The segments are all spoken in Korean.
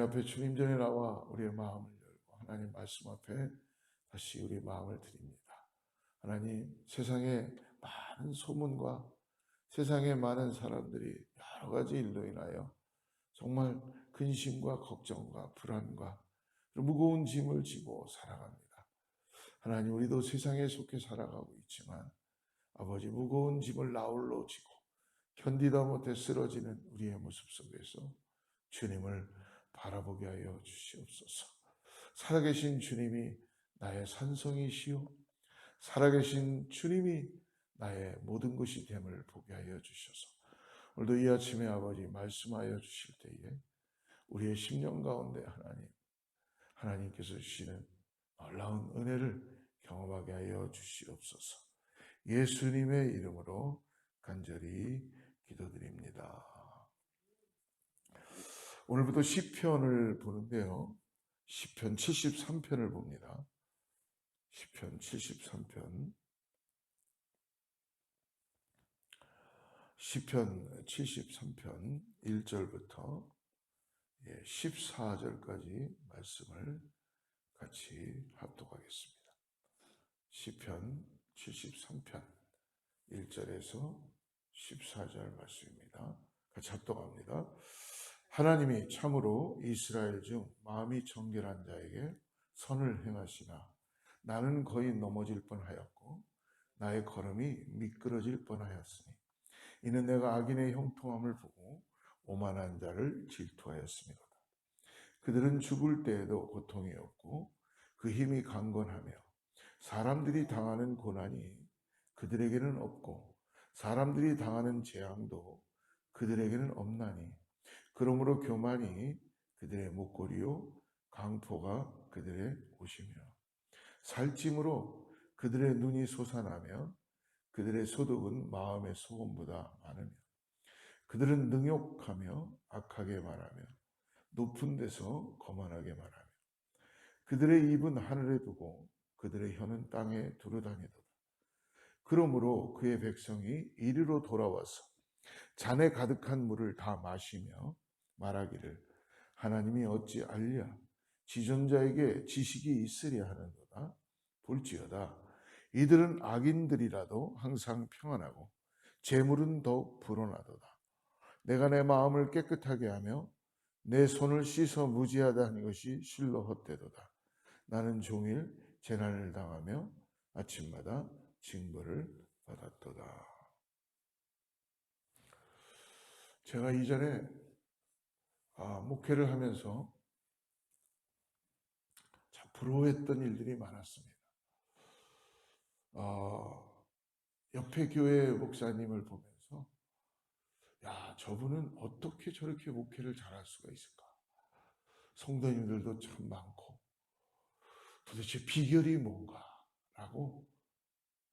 주님 앞에 주님 전에 나와 우리의 마음을 열고 하나님 말씀 앞에 다시 우리 마음을 드립니다. 하나님, 세상에 많은 소문과 세상에 많은 사람들이 여러 가지 일로 인하여 정말 근심과 걱정과 불안과 무거운 짐을 지고 살아갑니다. 하나님, 우리도 세상에 속해 살아가고 있지만 아버지, 무거운 짐을 나홀로 지고 견디다 못해 쓰러지는 우리의 모습 속에서 주님을 바라보게 하여 주시옵소서. 살아계신 주님이 나의 산성이시오, 살아계신 주님이 나의 모든 것이 됨을 보게 하여 주셔서 오늘도 이 아침에 아버지 말씀하여 주실 때에 우리의 심령 가운데 하나님께서 주시는 놀라운 은혜를 경험하게 하여 주시옵소서. 예수님의 이름으로 간절히 기도드립니다. 오늘부터 시편을 보는데요. 시편 73편을 봅니다. 시편 73편. 시편 73편 1절부터 14절까지 말씀을 같이 합독하겠습니다. 시편 73편 1절에서 14절 말씀입니다. 같이 합독합니다. 하나님이 참으로 이스라엘 중 마음이 정결한 자에게 선을 행하시나 나는 거의 넘어질 뻔하였고 나의 걸음이 미끄러질 뻔하였으니 이는 내가 악인의 형통함을 보고 오만한 자를 질투하였습니다. 그들은 죽을 때에도 고통이 없고 그 힘이 강건하며 사람들이 당하는 고난이 그들에게는 없고 사람들이 당하는 재앙도 그들에게는 없나니 그러므로 교만이 그들의 목걸이요 강포가 그들의 옷이며 살찜으로 그들의 눈이 솟아나며 그들의 소득은 마음의 소금보다 많으며 그들은 능욕하며 악하게 말하며 높은 데서 거만하게 말하며 그들의 입은 하늘에 두고 그들의 혀는 땅에 두루다니도다. 그러므로 그의 백성이 이리로 돌아와서 잔에 가득한 물을 다 마시며 말하기를 하나님이 어찌 알랴 지존자에게 지식이 있으랴 하는도다. 볼지어다 이들은 악인들이라도 항상 평안하고 재물은 더욱 불어나도다. 내가 내 마음을 깨끗하게 하며 내 손을 씻어 무지하다 하는 것이 실로 헛되도다. 나는 종일 재난을 당하며 아침마다 징벌을 받았도다. 제가 이전에 목회를 하면서 참 부러워했던 일들이 많았습니다. 옆에 교회 목사님을 보면서 야, 저분은 어떻게 저렇게 목회를 잘할 수가 있을까? 성도님들도 참 많고 도대체 비결이 뭔가? 라고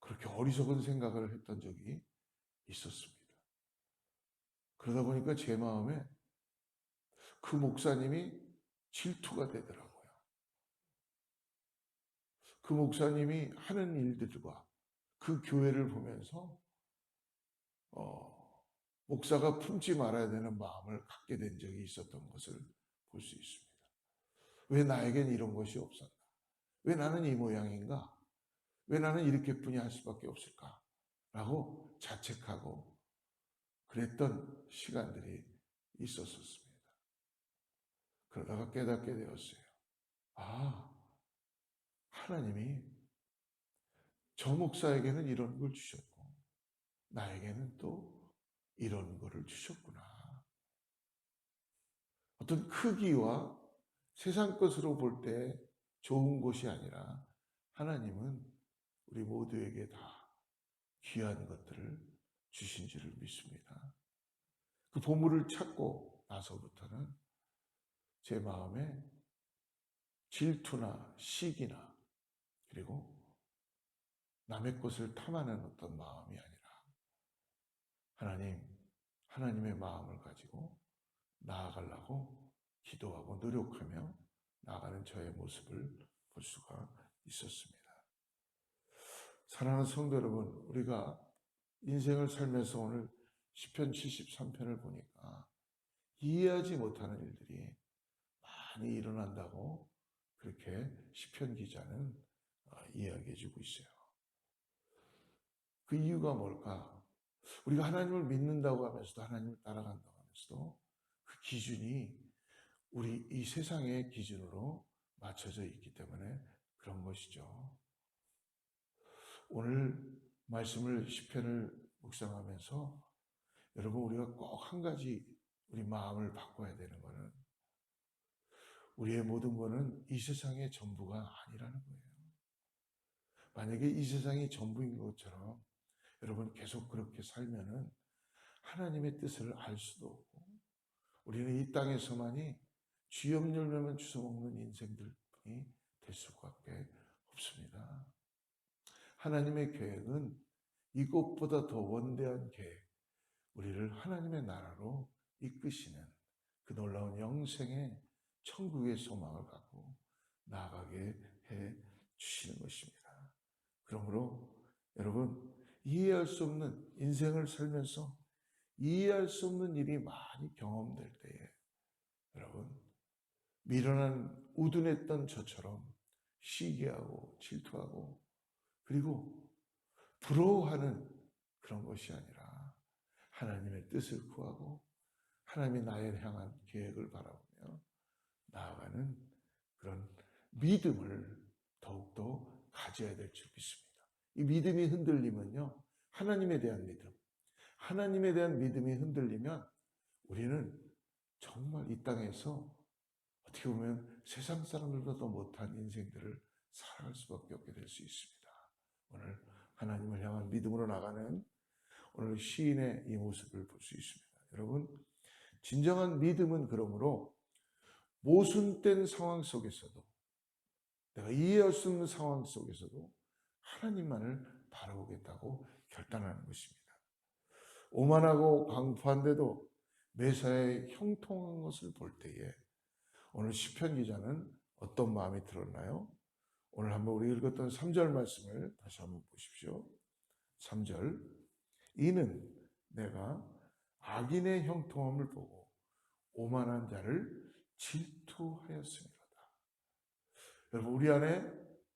그렇게 어리석은 생각을 했던 적이 있었습니다. 그러다 보니까 제 마음에 그 목사님이 질투가 되더라고요. 그 목사님이 하는 일들과 그 교회를 보면서 목사가 품지 말아야 되는 마음을 갖게 된 적이 있었던 것을 볼 수 있습니다. 왜 나에겐 이런 것이 없었나? 왜 나는 이 모양인가? 왜 나는 이렇게뿐이 할 수밖에 없을까? 라고 자책하고 그랬던 시간들이 있었습니다. 그러다가 깨닫게 되었어요. 하나님이 저 목사에게는 이런 걸 주셨고 나에게는 또 이런 거를 주셨구나. 어떤 크기와 세상 것으로 볼 때 좋은 것이 아니라 하나님은 우리 모두에게 다 귀한 것들을 주신 줄을 믿습니다. 그 보물을 찾고 나서부터는 제 마음에 질투나 시기나 그리고 남의 것을 탐하는 어떤 마음이 아니라 하나님의 마음을 가지고 나아가려고 기도하고 노력하며 나아가는 저의 모습을 볼 수가 있었습니다. 사랑하는 성도 여러분, 우리가 인생을 살면서 오늘 시편 73편을 보니까 이해하지 못하는 일들이 많이 일어난다고 그렇게 시편 기자는 이야기해 주고 있어요. 그 이유가 뭘까? 우리가 하나님을 믿는다고 하면서도 하나님을 따라간다고 하면서도 그 기준이 우리 이 세상의 기준으로 맞춰져 있기 때문에 그런 것이죠. 오늘 말씀을 시편을 묵상하면서 여러분 우리가 꼭 한 가지 우리 마음을 바꿔야 되는 것은 우리의 모든 것은 이 세상의 전부가 아니라는 거예요. 만약에 이 세상이 전부인 것처럼 여러분 계속 그렇게 살면은 하나님의 뜻을 알 수도 없고 우리는 이 땅에서만이 쥐염 열매만 주워먹는 인생들이 될 수밖에 없습니다. 하나님의 계획은 이것보다 더 원대한 계획, 우리를 하나님의 나라로 이끄시는 그 놀라운 영생의 천국의 소망을 갖고 나아가게 해 주시는 것입니다. 그러므로 여러분 이해할 수 없는 인생을 살면서 이해할 수 없는 일이 많이 경험될 때에 여러분 미련한 우둔했던 저처럼 시기하고 질투하고 그리고 부러워하는 그런 것이 아니라 하나님의 뜻을 구하고 하나님이 나를 향한 계획을 바라보며 나아가는 그런 믿음을 더욱더 가져야 될 줄 믿습니다. 이 믿음이 흔들리면요. 하나님에 대한 믿음, 하나님에 대한 믿음이 흔들리면 우리는 정말 이 땅에서 어떻게 보면 세상 사람들보다 못한 인생들을 살아갈 수밖에 없게 될 수 있습니다. 오늘 하나님을 향한 믿음으로 나가는 오늘 시인의 이 모습을 볼 수 있습니다. 여러분, 진정한 믿음은 그러므로 모순된 상황 속에서도 내가 이해할 수 없는 상황 속에서도 하나님만을 바라보겠다고 결단하는 것입니다. 오만하고 강포한데도 매사에 형통한 것을 볼 때에 오늘 시편 기자는 어떤 마음이 들었나요? 오늘 한번 우리 읽었던 3절 말씀을 다시 한번 보십시오. 3절 이는 내가 악인의 형통함을 보고 오만한 자를 질투하였습니다. 여러분 우리 안에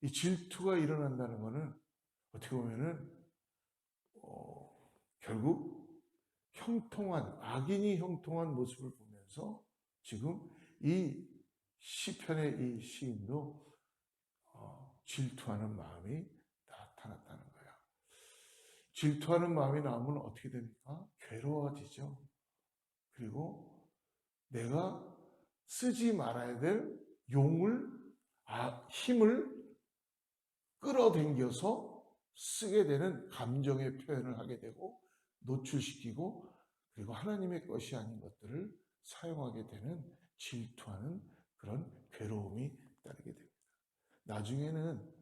이 질투가 일어난다는 것은 어떻게 보면은 결국 형통한 악인이 형통한 모습을 보면서 지금 이 시편의 이 시인도 질투하는 마음이 나타났다는 거야. 질투하는 마음이 나오면 어떻게 됩니까? 괴로워지죠. 그리고 내가 쓰지 말아야 될 용을 힘을 끌어당겨서 쓰게 되는 감정의 표현을 하게 되고 노출시키고 그리고 하나님의 것이 아닌 것들을 사용하게 되는 질투하는 그런 괴로움이 따르게 됩니다. 나중에는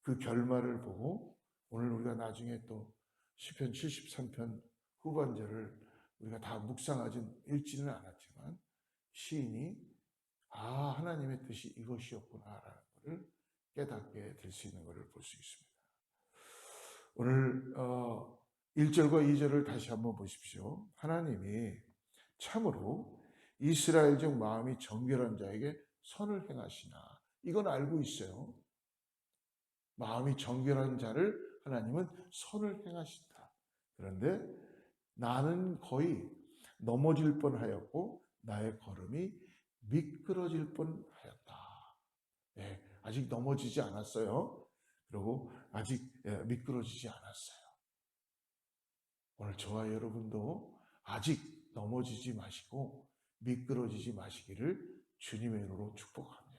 그 결말을 보고 오늘 우리가 나중에 또 시편 73편 후반절을 우리가 다 묵상하진 읽지는 않았지만 시인이 하나님의 뜻이 이것이었구나라는 것을 깨닫게 될 수 있는 것을 볼 수 있습니다. 오늘 1절과 2절을 다시 한번 보십시오. 하나님이 참으로 이스라엘 중 마음이 정결한 자에게 선을 행하시나 이건 알고 있어요. 마음이 정결한 자를 하나님은 선을 행하신다. 그런데 나는 거의 넘어질 뻔하였고 나의 걸음이 미끄러질 뻔하였다. 네, 아직 넘어지지 않았어요. 그리고 아직 미끄러지지 않았어요. 오늘 저와 여러분도 아직 넘어지지 마시고 미끄러지지 마시기를 주님의 이름으로 축복합니다.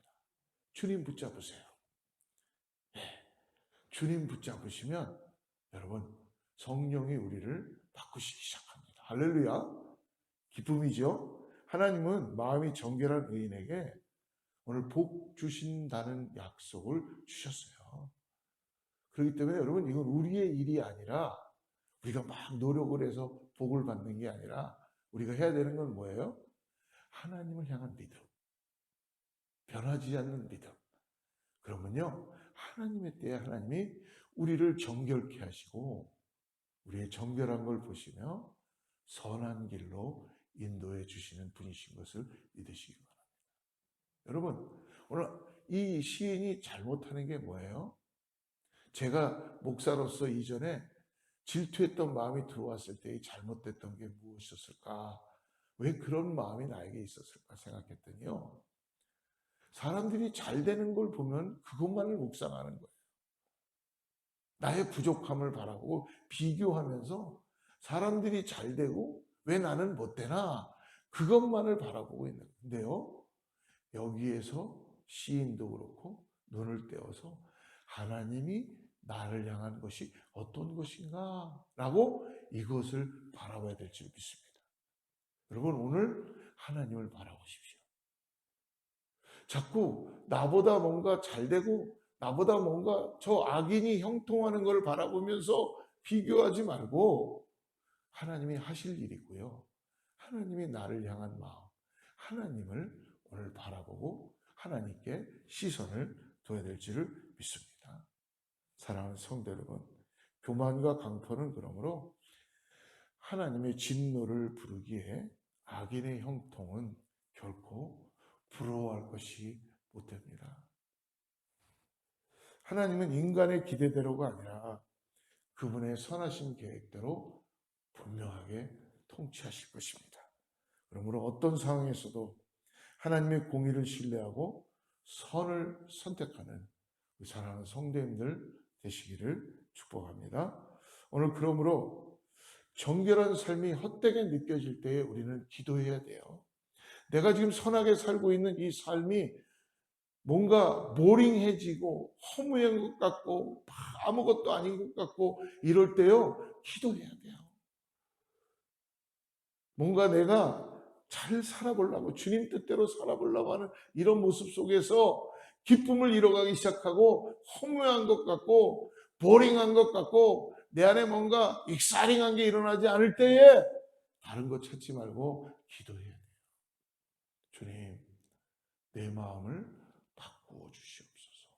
주님 붙잡으세요. 네, 주님 붙잡으시면 여러분 성령이 우리를 바꾸시기 시작합니다. 할렐루야. 기쁨이죠. 하나님은 마음이 정결한 의인에게 오늘 복 주신다는 약속을 주셨어요. 그렇기 때문에 여러분 이건 우리의 일이 아니라 우리가 막 노력을 해서 복을 받는 게 아니라 우리가 해야 되는 건 뭐예요? 하나님을 향한 믿음. 변하지 않는 믿음. 그러면요. 하나님의 때에 하나님이 우리를 정결케 하시고 우리의 정결한 걸 보시며 선한 길로 인도해 주시는 분이신 것을 믿으시기 바랍니다. 여러분, 오늘 이 시인이 잘못하는 게 뭐예요? 제가 목사로서 이전에 질투했던 마음이 들어왔을 때 잘못됐던 게 무엇이었을까? 왜 그런 마음이 나에게 있었을까 생각했더니요. 사람들이 잘 되는 걸 보면 그것만을 묵상하는 거예요. 나의 부족함을 바라보고 비교하면서 사람들이 잘 되고 왜 나는 못 되나? 그것만을 바라보고 있는 건데요. 여기에서 시인도 그렇고 눈을 떼어서 하나님이 나를 향한 것이 어떤 것인가? 라고 이것을 바라봐야 될 줄 믿습니다. 여러분, 오늘 하나님을 바라보십시오. 자꾸 나보다 뭔가 잘 되고 나보다 뭔가 저 악인이 형통하는 걸 바라보면서 비교하지 말고 하나님이 하실 일이고요. 하나님이 나를 향한 마음, 하나님을 오늘 바라보고 하나님께 시선을 둬야 될지를 믿습니다. 사랑하는 성도 여러분, 교만과 강포는 그러므로 하나님의 진노를 부르기에 악인의 형통은 결코 부러워할 것이 못 됩니다. 하나님은 인간의 기대대로가 아니라 그분의 선하신 계획대로 분명하게 통치하실 것입니다. 그러므로 어떤 상황에서도 하나님의 공의를 신뢰하고 선을 선택하는 사랑하는 성도님들 되시기를 축복합니다. 오늘 그러므로 정결한 삶이 헛되게 느껴질 때에 우리는 기도해야 돼요. 내가 지금 선하게 살고 있는 이 삶이 뭔가 보링해지고 허무한 것 같고 아무것도 아닌 것 같고 이럴 때요, 기도해야 돼요. 뭔가 내가 잘 살아보려고 주님 뜻대로 살아보려고 하는 이런 모습 속에서 기쁨을 잃어가기 시작하고 허무한 것 같고 보링한 것 같고 내 안에 뭔가 익사링한 게 일어나지 않을 때에 다른 거 찾지 말고 기도해야 돼요. 주님, 내 마음을 바꾸어 주시옵소서.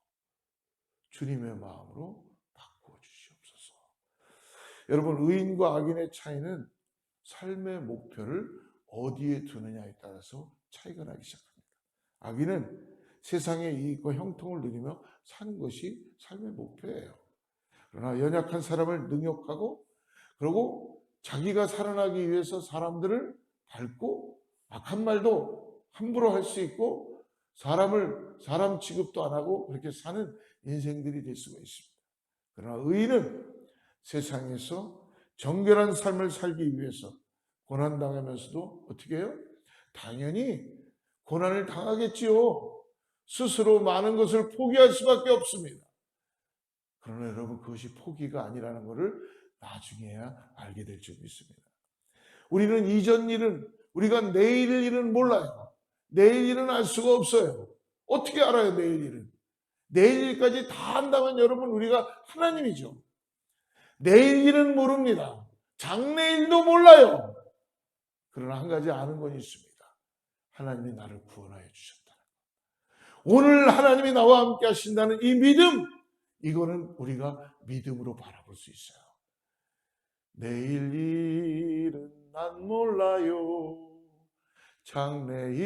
주님의 마음으로 바꾸어 주시옵소서. 여러분, 의인과 악인의 차이는 삶의 목표를 어디에 두느냐에 따라서 차이가 나기 시작합니다. 악인은 세상의 이익과 형통을 누리며 사는 것이 삶의 목표예요. 그러나 연약한 사람을 능욕하고 그리고 자기가 살아나기 위해서 사람들을 밟고 악한 말도 함부로 할 수 있고 사람 취급도 안 하고 그렇게 사는 인생들이 될 수가 있습니다. 그러나 의인은 세상에서 정결한 삶을 살기 위해서 고난당하면서도 어떻게 해요? 당연히 고난을 당하겠지요. 스스로 많은 것을 포기할 수밖에 없습니다. 그러나 여러분, 그것이 포기가 아니라는 것을 나중에야 알게 될 줄 믿습니다. 우리는 이전 일은, 우리가 내일 일은 몰라요. 내일 일은 알 수가 없어요. 어떻게 알아요, 내일 일은? 내일 일까지 다 한다면 여러분, 우리가 하나님이죠. 내일 일은 모릅니다. 장래일도 몰라요. 그러나 한 가지 아는 건 있습니다. 하나님이 나를 구원하여 주셨다. 오늘 하나님이 나와 함께 하신다는 이 믿음, 이거는 우리가 믿음으로 바라볼 수 있어요. 내일 일은 난 몰라요.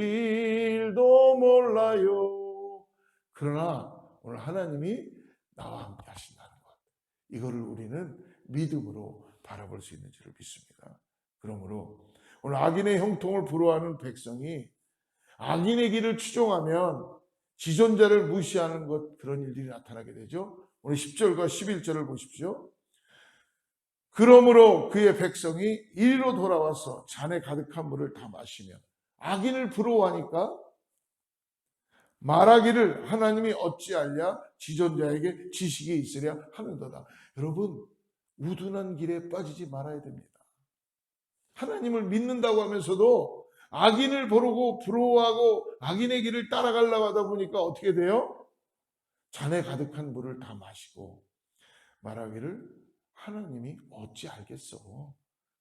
장래일도 몰라요. 그러나 오늘 하나님이 나와 함께 하신다는 것, 이거를 우리는 믿음으로 바라볼 수 있는 줄을 믿습니다. 그러므로 오늘 악인의 형통을 부러워하는 백성이 악인의 길을 추종하면 지존자를 무시하는 것, 그런 일들이 나타나게 되죠. 오늘 10절과 11절을 보십시오. 그러므로 그의 백성이 이리로 돌아와서 잔에 가득한 물을 다 마시며 악인을 부러워하니까 말하기를 하나님이 어찌하랴 지존자에게 지식이 있으랴 하는도다. 여러분, 우둔한 길에 빠지지 말아야 됩니다. 하나님을 믿는다고 하면서도 악인을 부르고 부러워하고 악인의 길을 따라가려고 하다 보니까 어떻게 돼요? 잔에 가득한 물을 다 마시고 말하기를 하나님이 어찌 알겠어.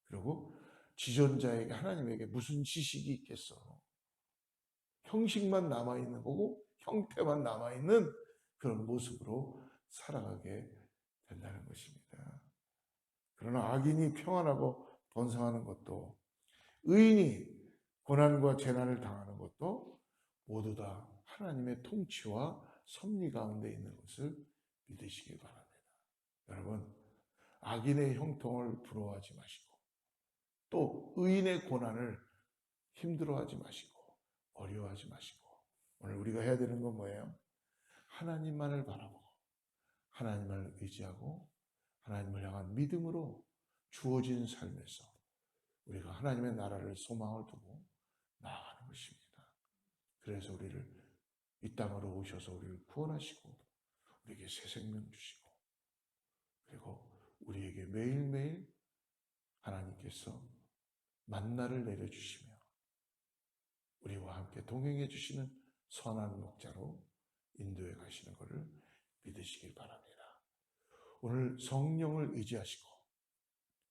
그리고 지존자에게 하나님에게 무슨 지식이 있겠어. 형식만 남아있는 거고 형태만 남아있는 그런 모습으로 살아가게 된다는 것입니다. 그러나 악인이 평안하고 번성하는 것도 의인이 고난과 재난을 당하는 것도 모두 다 하나님의 통치와 섭리 가운데 있는 것을 믿으시기 바랍니다. 여러분, 악인의 형통을 부러워하지 마시고 또 의인의 고난을 힘들어하지 마시고 어려워하지 마시고 오늘 우리가 해야 되는 건 뭐예요? 하나님만을 바라보고 하나님을 의지하고 하나님을 향한 믿음으로 주어진 삶에서 우리가 하나님의 나라를 소망을 두고 나아가는 것입니다. 그래서 우리를 이 땅으로 오셔서 우리를 구원하시고 우리에게 새 생명 주시고 그리고 우리에게 매일매일 하나님께서 만나를 내려주시며 우리와 함께 동행해 주시는 선한 목자로 인도해 가시는 것을 믿으시길 바랍니다. 오늘 성령을 의지하시고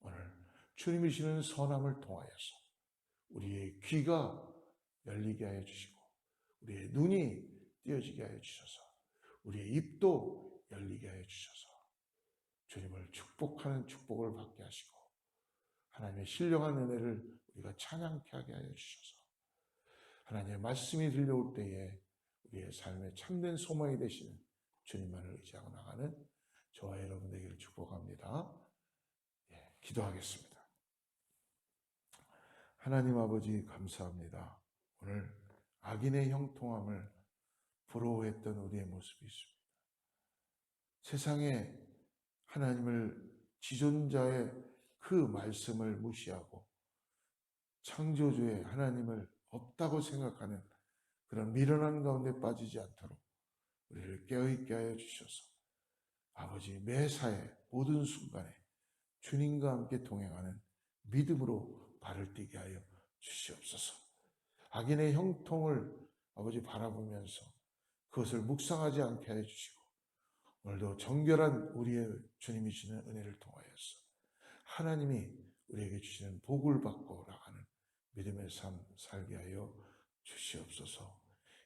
오늘 주님이 주시는 선함을 통하여서 우리의 귀가 열리게 하여 주시고 우리의 눈이 띄어지게 하여 주셔서 우리의 입도 열리게 하여 주셔서 주님을 축복하는 축복을 받게 하시고 하나님의 신령한 은혜를 우리가 찬양케 하게 하여 주셔서 하나님의 말씀이 들려올 때에 우리의 삶에 참된 소망이 되시는 주님만을 의지하고 나가는 저와 여러분 되기를 축복합니다. 기도하겠습니다. 하나님 아버지 감사합니다. 오늘 악인의 형통함을 부러워했던 우리의 모습이 있습니다. 세상에 하나님을 지존자의 그 말씀을 무시하고 창조주의 하나님을 없다고 생각하는 그런 미련한 가운데 빠지지 않도록 우리를 깨어있게 하여 주셔서 아버지 매사에 모든 순간에 주님과 함께 동행하는 믿음으로 발을 띄게 하여 주시옵소서. 악인의 형통을 아버지 바라보면서 그것을 묵상하지 않게 하여 주시고 오늘도 정결한 우리의 주님이 주시는 은혜를 통하여서 하나님이 우리에게 주시는 복을 받고 나가는 믿음의 삶 살게 하여 주시옵소서.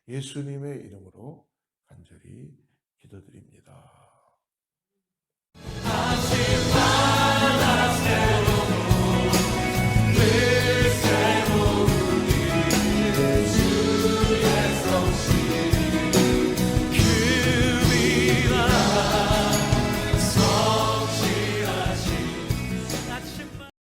예수님의 이름으로 간절히 기도드립니다.